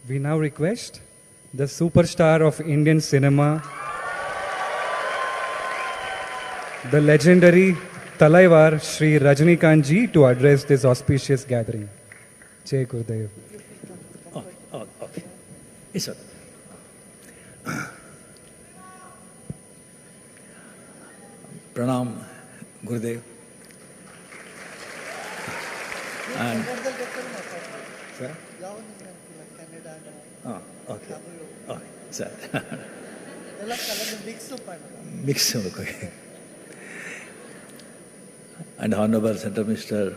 We now request the superstar of Indian cinema, the legendary Talaivar Shri Rajnikant ji, to address this auspicious gathering. Jai Gurudev. Okay. It's okay. Pranam, Gurudev. And sir? Oh, okay. Okay, sir. Mix okay. And Honorable Central Minister,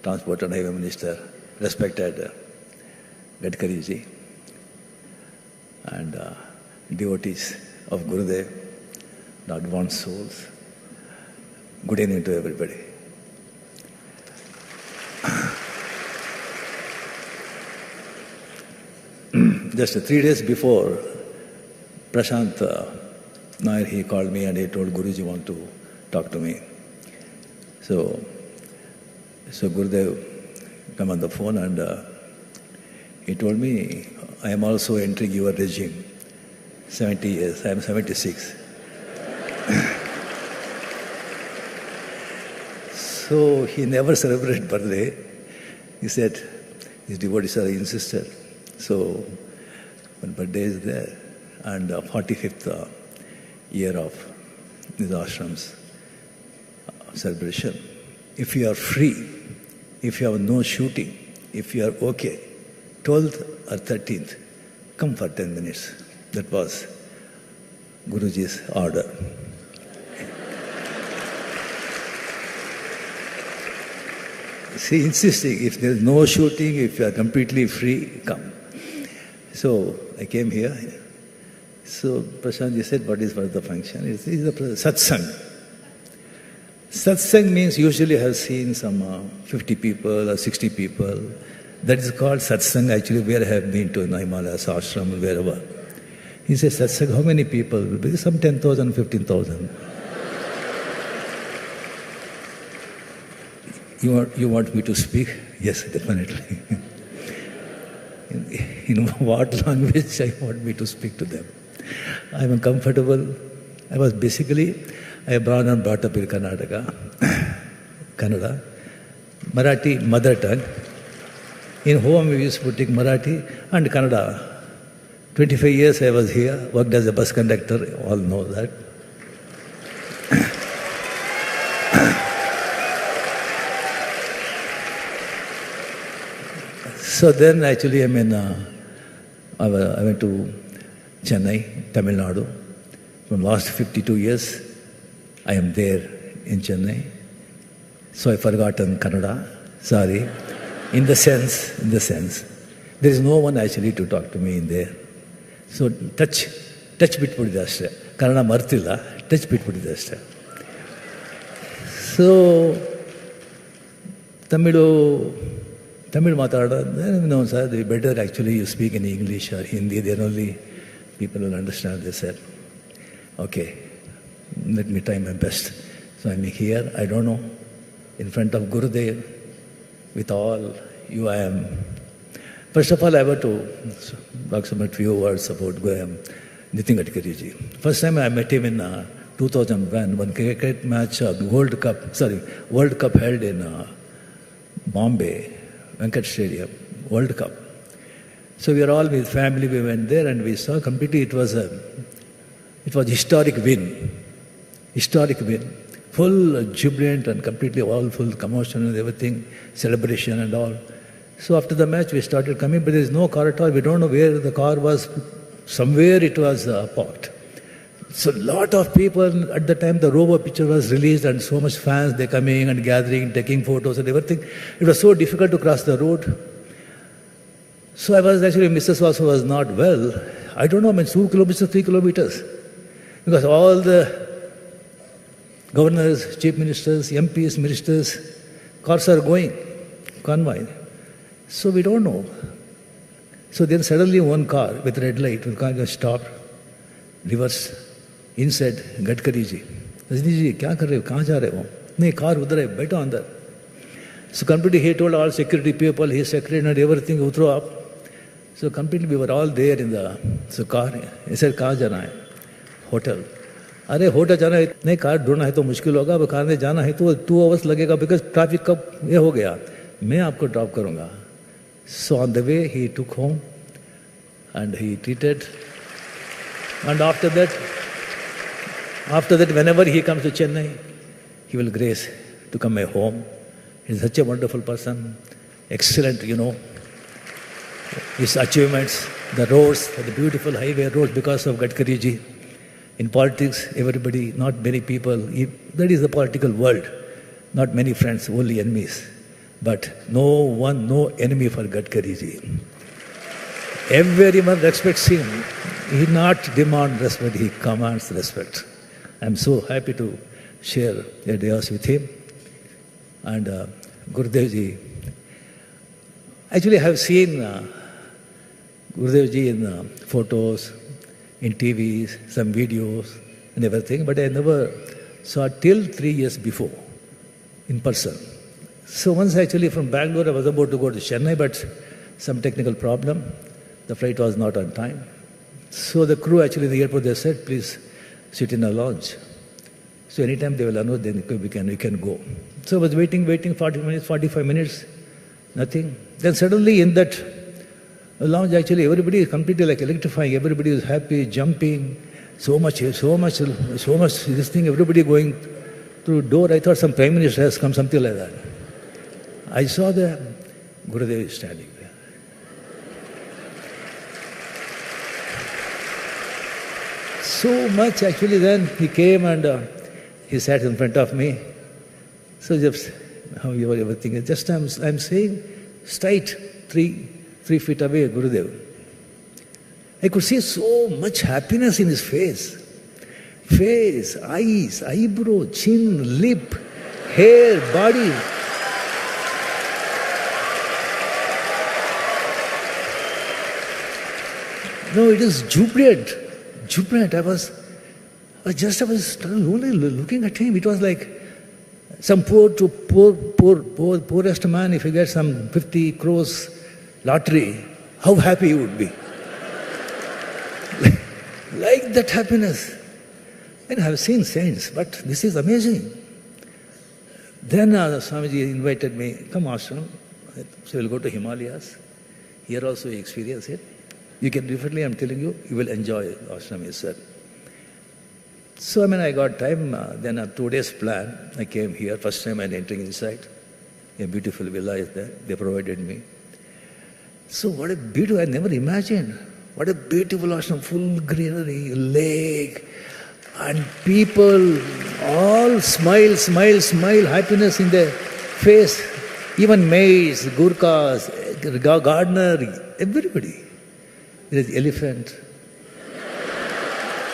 Transport and Highway Minister, respected Gadkari ji, and devotees of Gurudev, the advanced souls. Good evening to everybody. Just 3 days before, Prashant Nair, he called me and he told Guruji want to talk to me. So Gurudev come on the phone and he told me, I am also entering your regime. 70 years, I am 76. So he never celebrated birthday. He said, his devotees are insisted. So when birthday is there, and 45th year of his ashram's celebration, if you are free, if you have no shooting, if you are okay, 12th or 13th, come for 10 minutes. That was Guruji's order. See, insisting, if there is no shooting, if you are completely free, come. So I came here. So Prashant ji said, what is the function? It's the satsang. Satsang means usually I have seen some 50 people or 60 people. That is called satsang actually, where I have been to in Himalayas, ashram, wherever. He says, satsang, how many people? Because some 10,000, 15,000. You want me to speak? Yes, definitely. In what language I want me to speak to them? I am comfortable. I was born and brought up in Karnataka, Kannada. Marathi, mother tongue. In home we used to take Marathi and Kannada. 25 years I was here, worked as a bus conductor, all know that. So then actually I went to Chennai, Tamil Nadu. From last 52 years, I am there in Chennai. So I forgotten Kannada, sorry. In the sense, there is no one actually to talk to me in there. So touch bitpudide ashte. Kannada martilla, touch bitpudide ashte. So Tamil matada, no sir, better actually you speak in English or Hindi, then only people will understand. They said, okay, let me try my best. So I'm here, I don't know, in front of Gurudev, with all you I am. First of all, I want to talk some few words about Nitin Gadkari ji. First time I met him in 2001, one cricket match, World Cup held in Bombay, Venkat Stadium, World Cup. So we were all with family, we went there and we saw completely, it was historic win. Full jubilant and completely all full commotion and everything, celebration and all. So after the match we started coming, but there is no car at all. We don't know where the car was. Somewhere it was parked. So a lot of people, at the time the Robo picture was released and so much fans, they coming and gathering, taking photos and everything. It was so difficult to cross the road. So Mrs. also was not well. I don't know, 2 kilometers, 3 kilometers. Because all the governors, chief ministers, MPs, ministers, cars are going, convoy. So we don't know. So then suddenly one car with red light, one car stopped, reversed. Inside, Gadkari ji. Rajni ji, kya kar rahe ho? Kahan ja rahe ho? Nahi, car udhar hai, baitho andar. So completely he told all security people, his secretary and everything, utro up. So completely we were all there in the car. He said, कहाँ जाना है? Hotel. अरे hotel जाना है, नहीं car ढूंढना है तो मुश्किल होगा, अब कार में जाना है तो 2 hours लगेगा बिकॉज ट्रैफिक कब ये हो गया, मैं आपको ड्रॉप करूँगा. So on the way he took home and he treated. And after that whenever he comes to Chennai, he will grace to come my home. He's such a wonderful person, excellent, his achievements, the roads, the beautiful highway roads because of Gadkari ji. In politics, everybody, not many people, that is the political world. Not many friends, only enemies. But no enemy for Gadkari ji. Everyone respects him. He not demand respect, he commands respect. I'm so happy to share a dayas with him. And Gurudev ji, actually I have seen Gurudev ji in photos, in TVs, some videos and everything, but I never saw till 3 years before in person. So once actually from Bangalore I was about to go to Chennai, but some technical problem, the flight was not on time. So the crew actually in the airport, they said, please sit in a lounge. So anytime they will announce, then we can go. So I was waiting, 40 minutes, 45 minutes, nothing. Then suddenly in that lounge, actually everybody is completely like electrifying. Everybody is happy, jumping, so much, this thing, everybody going through door. I thought some Prime Minister has come, something like that. I saw the Gurudev is standing there. So much actually, then he came and he sat in front of me. So just how you are everything. Just I'm saying straight 3 feet away, Gurudev. I could see so much happiness in his face. Face, eyes, eyebrow, chin, lip, hair, body. No, it is jubilant. Jubilant. I was only looking at him. It was like some poorest man, if he gets some 50 crores lottery, how happy he would be. Like that happiness. And I have seen saints, but this is amazing. Then Swamiji invited me, come ashram. So we'll go to Himalayas. Here also you experience it. You can differently, I'm telling you, you will enjoy ashram yourself. So I got time, then a 2 days plan. I came here, first time I'm entering inside. A beautiful villa is there, they provided me. So what a beautiful, I never imagined. What a beautiful ashram, full greenery, lake, and people all smile, happiness in their face. Even maids, Gurkhas, gardener, everybody. There is elephant,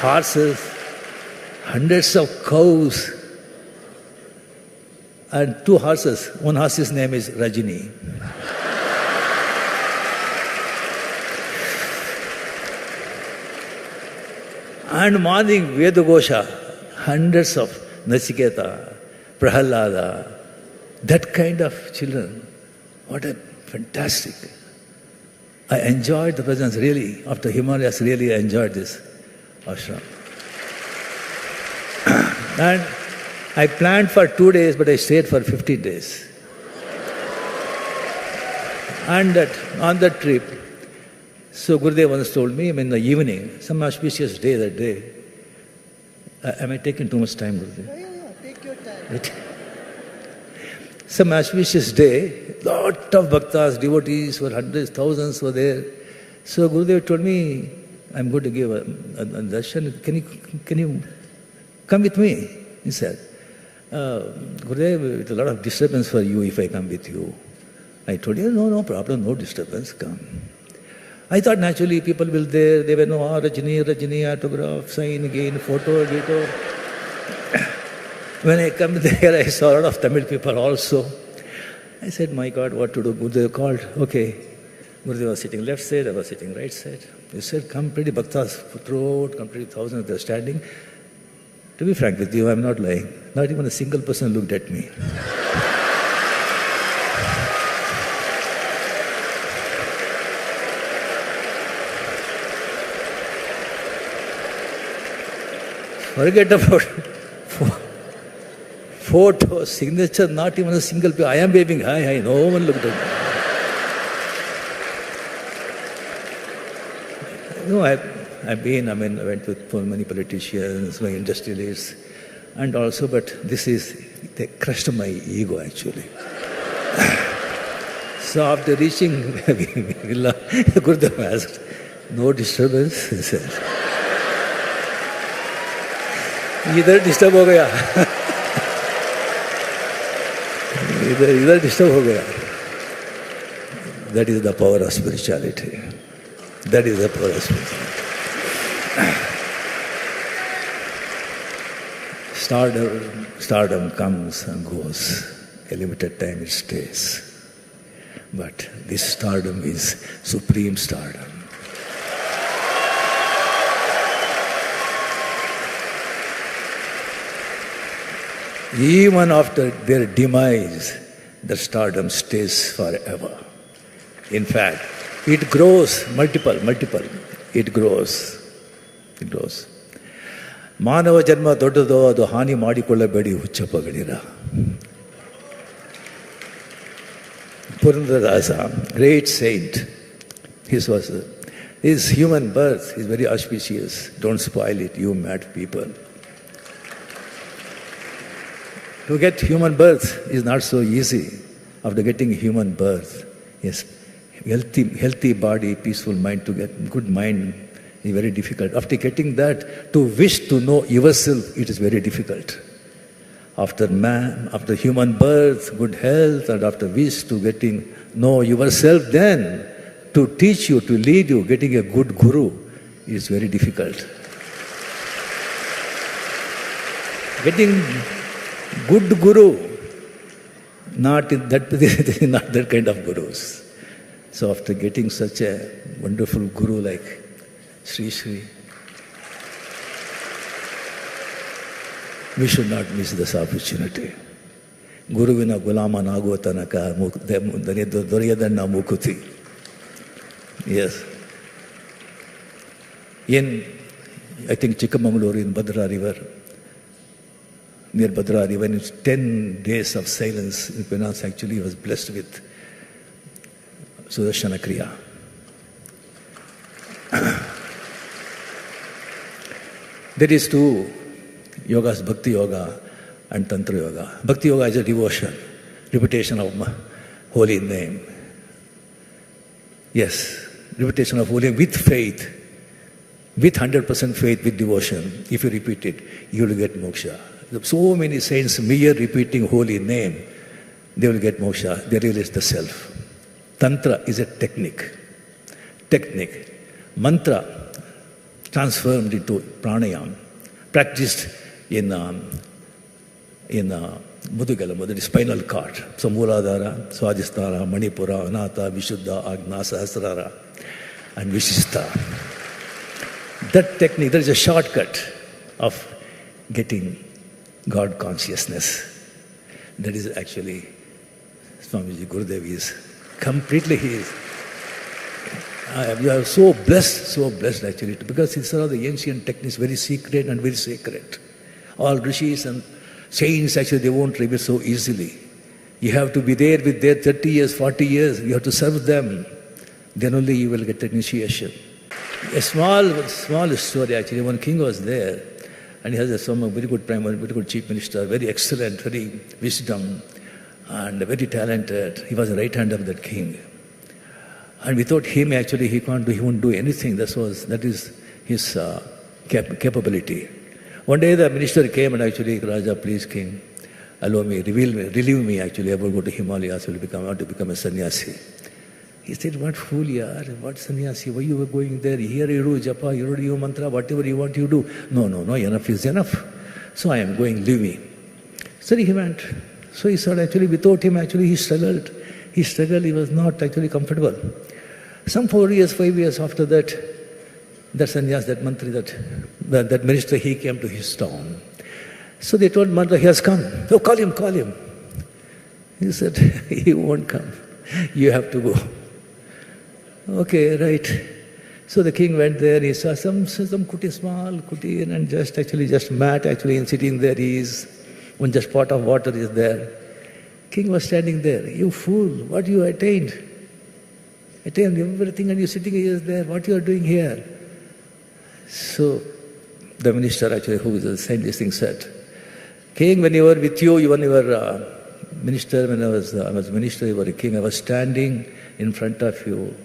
horses, hundreds of cows, and 2 horses. One horse's name is Rajini. And morning, Vedagosha, hundreds of Nachiketa, Prahalada, that kind of children. What a fantastic. I enjoyed the presence really. After Himalayas, really I enjoyed this ashram. And I planned for 2 days, but I stayed for 15 days. And on that trip, so Gurudev once told me, in the evening, some auspicious day that day, am I taking too much time, Gurudev? Yeah, take your time. Some auspicious day, lot of bhaktas, devotees were hundreds, thousands were there. So Gurudev told me, I'm going to give a darshan. Can you come with me? He said, Gurudev, it's a lot of disturbance for you if I come with you. I told him, no problem, no disturbance, come. I thought naturally people will there, they will know, Rajini, autograph, sign again, photo, video. When I come there, I saw a lot of Tamil people also. I said, my God, what to do? Gurudev called, okay. Gurudev was sitting left side, I was sitting right side. He said, come pretty bhaktas throughout, completely thousands, they're standing. To be frank with you, I'm not lying. Not even a single person looked at me. Forget about photo, signature, not even a single page. I am waving hi. No one looked at me. No, I went with so many politicians, my industrialists, and also, but they crushed my ego actually. So after reaching Villa, Gurudev asked, no disturbance, he said. इधर disturb हो गया इधर disturb हो गया. That is the power of spirituality. That is the power of spirituality. Stardom comes and goes. A limited time it stays. But this stardom is supreme stardom. Even after their demise, the stardom stays forever. In fact, it grows multiple. It grows. ಮಾನವ ಜನ್ಮ ದೊಡ್ಡದೋ ಅದು ಹಾನಿ ಮಾಡಿಕೊಳ್ಳಬೇಡಿ ಹುಚ್ಚಪ್ಪಗಳಿರ. Purandarasa, great saint, his human birth is very auspicious. Don't spoil it, you mad people. To get human birth is not so easy. After getting human birth, yes, healthy body, peaceful mind, to get good mind is very difficult. After getting that, to wish to know yourself, it is very difficult. After human birth, good health, and after wish to know yourself, then to teach you, to lead you, getting a good guru is very difficult. Getting good guru, not that kind of gurus. So after getting such a wonderful guru like Sri, we should not miss this opportunity. Guruvina gulamanaguva tanaka doryadanna mukuti. Yes. I think Chikkamangaluru in Bhadra River, near Bhadra River, in 10 days of silence, Vinas actually was blessed with Sudarshana Kriya. There is two yogas, Bhakti Yoga and Tantra Yoga. Bhakti Yoga is a devotion, repetition of holy name. Yes, repetition of holy name with faith, with 100% faith, with devotion. If you repeat it, you will get moksha. So many saints, mere repeating holy name, they will get moksha. They realize the self. Tantra is a technique. Mantra transformed into pranayam, practiced in Mudugala, the spinal cord. So Mooladhara, Swadhisthana, Manipura, Anata, Vishuddha, Agna, Sahasrara, and Vishishta. That technique, there is a shortcut of getting God consciousness. That is actually Swamiji Gurudev is completely we are so blessed actually, because these are the ancient techniques, very secret and very sacred. All rishis and saints actually, they won't reveal so easily. You have to be there with their 30 years, 40 years. You have to serve them. Then only you will get the initiation. A small story actually. One king was there, and he has a very good prime minister, very good chief minister, very excellent, very wisdom, and very talented. He was the right hand of that king. And without him, actually, he won't do anything. That is his capability. One day the minister came and actually, Raja, please, king, allow me, relieve me actually. I will go to Himalayas, I want to become a sannyasi. He said, what fool you are, what sannyasi, why you were going there? Here you do japa, you do mantra, whatever you want you do. No, enough is enough. So I am going, leave me. So he went. So he said, actually, without him, actually, he struggled. He was not actually comfortable. Some 5 years after that sannyas, that mantri, that minister, he came to his town. So they told Mantra, he has come. Oh, call him. He said, he won't come. You have to go. Okay, right. So the king went there, he saw some kuti, small kuti, and just mat actually, and sitting there he is, one just pot of water is there. King was standing there. You fool, what you attained? Attained everything and you're sitting here there, what you are doing here? So the minister actually, who said this thing, said, King, when you were with you, when you were minister, when I was minister, you were a king, I was standing in front of you.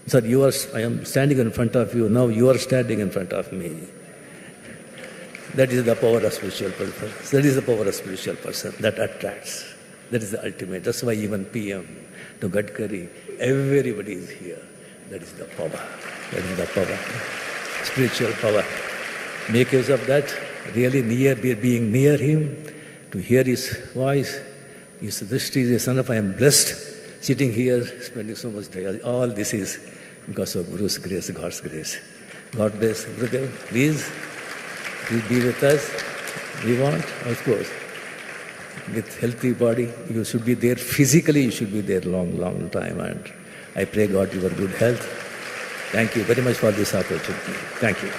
Sorry, I am standing in front of you, now you are standing in front of me. That is the power of spiritual person. That is the power of spiritual person that attracts. That is the ultimate. That's why even PM to Gadkari, everybody is here. That is the power. That is the power. Spiritual power. Make use of that. Really being near him, to hear his voice. His drishti is a son of I am blessed, sitting here, spending so much time. All this is because of Guru's grace, God's grace. God bless. Gurudev, please be with us. We want, of course, with healthy body, you should be there physically, you should be there long time. And I pray God your good health. Thank you very much for this opportunity. Thank you.